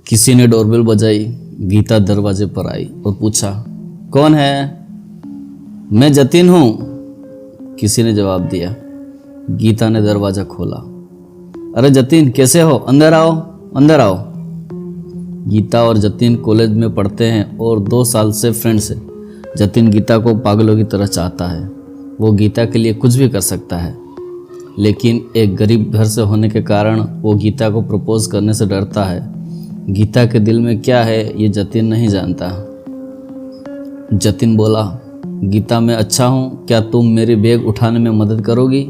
किसी ने डोरबेल बजाई। गीता दरवाजे पर आई और पूछा, कौन है? मैं जतिन हूँ, किसी ने जवाब दिया। गीता ने दरवाज़ा खोला। अरे जतिन, कैसे हो? अंदर आओ, अंदर आओ। गीता और जतिन कॉलेज में पढ़ते हैं और 2 साल से फ्रेंड्स हैं। जतिन गीता को पागलों की तरह चाहता है। वो गीता के लिए कुछ भी कर सकता है, लेकिन एक गरीब घर से होने के कारण वो गीता को प्रपोज करने से डरता है। गीता के दिल में क्या है ये जतिन नहीं जानता। जतिन बोला, गीता मैं अच्छा हूँ, क्या तुम मेरी बैग उठाने में मदद करोगी?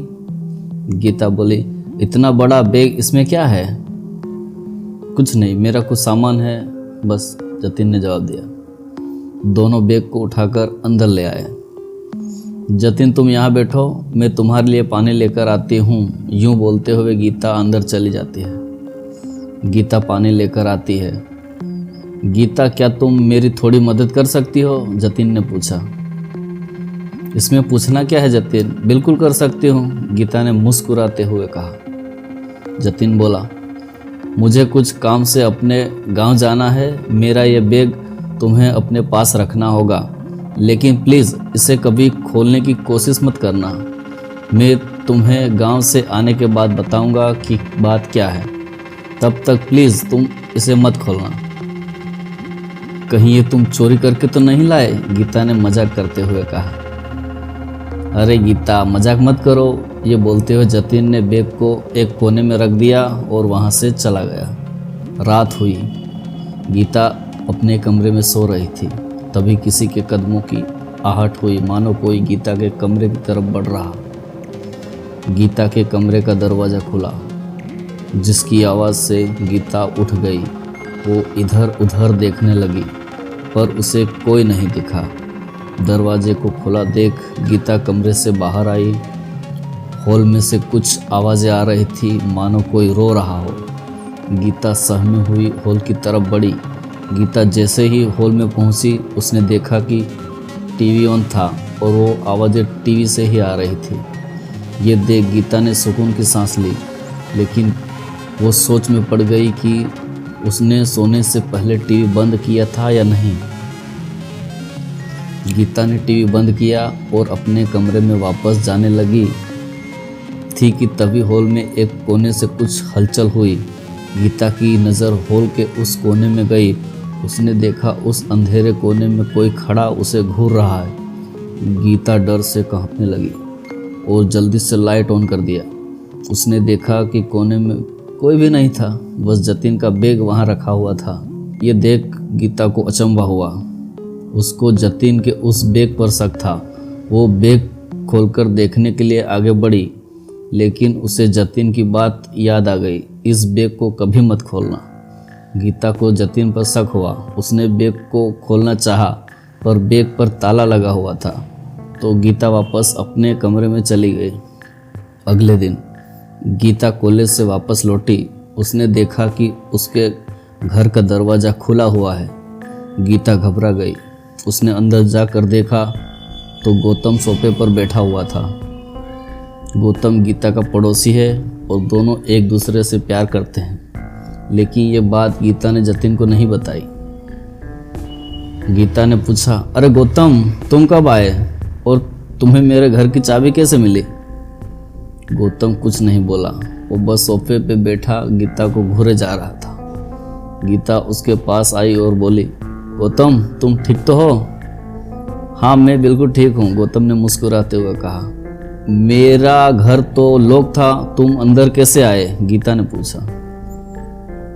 गीता बोली, इतना बड़ा बैग, इसमें क्या है? कुछ नहीं, मेरा कुछ सामान है बस, जतिन ने जवाब दिया। दोनों बैग को उठाकर अंदर ले आए। जतिन तुम यहाँ बैठो, मैं तुम्हारे लिए पानी लेकर आती हूँ, यूँ बोलते हुए गीता अंदर चली जाती है। गीता पानी लेकर आती है। गीता क्या तुम मेरी थोड़ी मदद कर सकती हो? जतिन ने पूछा। इसमें पूछना क्या है जतिन, बिल्कुल कर सकती हूँ, गीता ने मुस्कुराते हुए कहा। जतिन बोला, मुझे कुछ काम से अपने गांव जाना है, मेरा ये बैग तुम्हें अपने पास रखना होगा, लेकिन प्लीज़ इसे कभी खोलने की कोशिश मत करना। मैं तुम्हें गांव से आने के बाद बताऊंगा कि बात क्या है, तब तक प्लीज़ तुम इसे मत खोलना। कहीं ये तुम चोरी करके तो नहीं लाए? गीता ने मजाक करते हुए कहा। अरे गीता, मजाक मत करो, ये बोलते हुए जतिन ने बैग को एक कोने में रख दिया और वहाँ से चला गया। रात हुई। गीता अपने कमरे में सो रही थी। तभी किसी के कदमों की आहट हुई, मानो कोई गीता के कमरे की तरफ बढ़ रहा। गीता के कमरे का दरवाज़ा खुला, जिसकी आवाज़ से गीता उठ गई। वो इधर उधर देखने लगी, पर उसे कोई नहीं दिखा। दरवाजे को खुला देख गीता कमरे से बाहर आई। हॉल में से कुछ आवाज़ें आ रही थी, मानो कोई रो रहा हो। गीता सहमी हुई हॉल की तरफ बढ़ी। गीता जैसे ही हॉल में पहुंची, उसने देखा कि टीवी ऑन था और वो आवाज़ें टीवी से ही आ रही थी। ये देख गीता ने सुकून की सांस ली, लेकिन वो सोच में पड़ गई कि उसने सोने से पहले टीवी बंद किया था या नहीं। गीता ने टीवी बंद किया और अपने कमरे में वापस जाने लगी थी कि तभी हॉल में एक कोने से कुछ हलचल हुई। गीता की नज़र हॉल के उस कोने में गई। उसने देखा उस अंधेरे कोने में कोई खड़ा उसे घूर रहा है। गीता डर से कांपने लगी और जल्दी से लाइट ऑन कर दिया। उसने देखा कि कोने में कोई भी नहीं था, बस जतिन का बैग वहाँ रखा हुआ था। ये देख गीता को अचंभा हुआ। उसको जतिन के उस बैग पर शक था। वो बैग खोलकर देखने के लिए आगे बढ़ी, लेकिन उसे जतिन की बात याद आ गई, इस बैग को कभी मत खोलना। गीता को जतिन पर शक हुआ। उसने बैग को खोलना चाहा, पर बैग पर ताला लगा हुआ था, तो गीता वापस अपने कमरे में चली गई। अगले दिन गीता कॉलेज से वापस लौटी। उसने देखा कि उसके घर का दरवाज़ा खुला हुआ है। गीता घबरा गई। उसने अंदर जाकर देखा तो गौतम सोफे पर बैठा हुआ था। गौतम गीता का पड़ोसी है और दोनों एक दूसरे से प्यार करते हैं, लेकिन ये बात गीता ने जतिन को नहीं बताई। गीता ने पूछा, अरे गौतम, तुम कब आए और तुम्हें मेरे घर की चाबी कैसे मिली? गौतम कुछ नहीं बोला। वो बस सोफे पे बैठा गीता को घूरे जा रहा था। गीता उसके पास आई और बोली, गौतम तुम ठीक तो हो? हाँ मैं बिल्कुल ठीक हूँ, गौतम ने मुस्कुराते हुए कहा। मेरा घर तो लॉक था, तुम अंदर कैसे आए? गीता ने पूछा।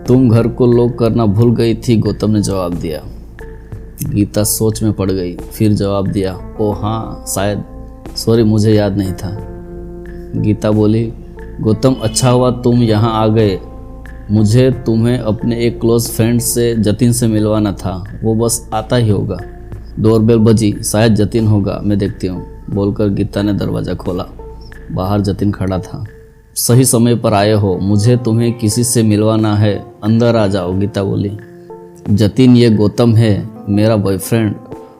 तुम घर को लॉक करना भूल गई थी, गौतम ने जवाब दिया। गीता सोच में पड़ गई, फिर जवाब दिया, ओ हाँ शायद, सॉरी मुझे याद नहीं था। गीता बोली, गौतम अच्छा हुआ तुम यहाँ आ गए, मुझे तुम्हें अपने एक क्लोज फ्रेंड से जतिन से मिलवाना था, वो बस आता ही होगा। डोरबेल बजी, शायद जतिन होगा, मैं देखती हूँ, बोलकर गीता ने दरवाज़ा खोला। बाहर जतिन खड़ा था। सही समय पर आए हो, मुझे तुम्हें किसी से मिलवाना है, अंदर आ जाओ, गीता बोली। जतिन ये गौतम है, मेरा बॉयफ्रेंड,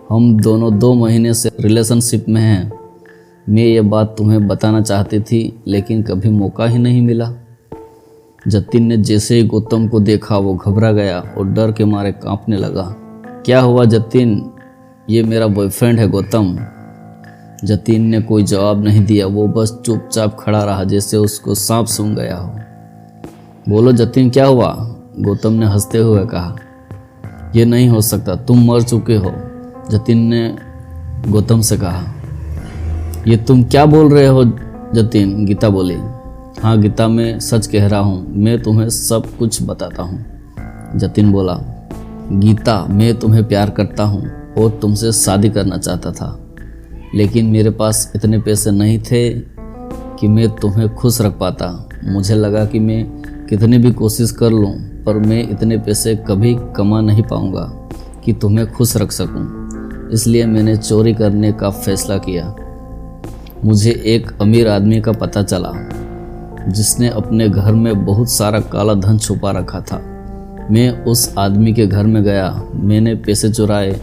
हम दोनों 2 महीने से रिलेशनशिप में हैं। मैं ये बात तुम्हें बताना चाहती थी, लेकिन कभी मौका ही नहीं मिला। जतिन ने जैसे ही गौतम को देखा वो घबरा गया और डर के मारे कांपने लगा। क्या हुआ जतिन? ये मेरा बॉयफ्रेंड है गौतम। जतिन ने कोई जवाब नहीं दिया, वो बस चुपचाप खड़ा रहा जैसे उसको सांप सूंघ गया हो। बोलो जतिन, क्या हुआ? गौतम ने हंसते हुए कहा। ये नहीं हो सकता, तुम मर चुके हो। जतिन ने गौतम से कहा। ये तुम क्या बोल रहे हो जतिन? गीता बोली। हाँ गीता, मैं सच कह रहा हूँ, मैं तुम्हें सब कुछ बताता हूँ। जतिन बोला। गीता, मैं तुम्हें प्यार करता हूँ और तुमसे शादी करना चाहता था, लेकिन मेरे पास इतने पैसे नहीं थे कि मैं तुम्हें खुश रख पाता। मुझे लगा कि मैं कितनी भी कोशिश कर लूँ पर मैं इतने पैसे कभी कमा नहीं पाऊँगा कि तुम्हें खुश रख सकूँ। इसलिए मैंने चोरी करने का फैसला किया। मुझे एक अमीर आदमी का पता चला जिसने अपने घर में बहुत सारा काला धन छुपा रखा था। मैं उस आदमी के घर में गया, मैंने पैसे चुराए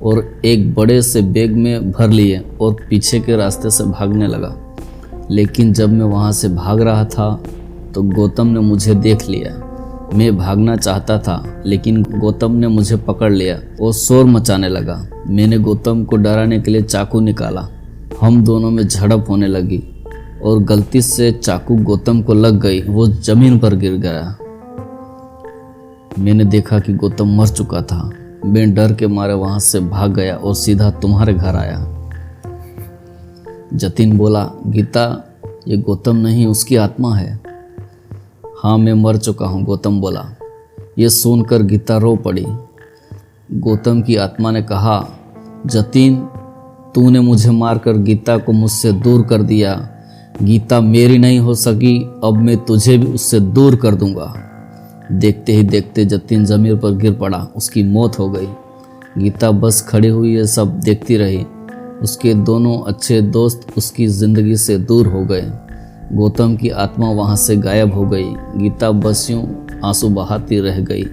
और एक बड़े से बैग में भर लिए और पीछे के रास्ते से भागने लगा। लेकिन जब मैं वहाँ से भाग रहा था तो गौतम ने मुझे देख लिया। मैं भागना चाहता था लेकिन गौतम ने मुझे पकड़ लिया और शोर मचाने लगा। मैंने गौतम को डराने के लिए चाकू निकाला। हम दोनों में झड़प होने लगी और गलती से चाकू गौतम को लग गई। वो जमीन पर गिर गया। मैंने देखा कि गौतम मर चुका था। मैं डर के मारे वहां से भाग गया और सीधा तुम्हारे घर आया। जतिन बोला। गीता, ये गौतम नहीं, उसकी आत्मा है। हाँ, मैं मर चुका हूँ, गौतम बोला। ये सुनकर गीता रो पड़ी। गौतम की आत्मा ने कहा, जतिन, तूने मुझे मारकर गीता को मुझसे दूर कर दिया। गीता मेरी नहीं हो सकी, अब मैं तुझे भी उससे दूर कर दूंगा। देखते ही देखते जतिन जमीन पर गिर पड़ा, उसकी मौत हो गई। गीता बस खड़ी हुई ये सब देखती रही। उसके दोनों अच्छे दोस्त उसकी ज़िंदगी से दूर हो गए। गौतम की आत्मा वहाँ से गायब हो गई। गीता बस यूं आंसू बहाती रह गई।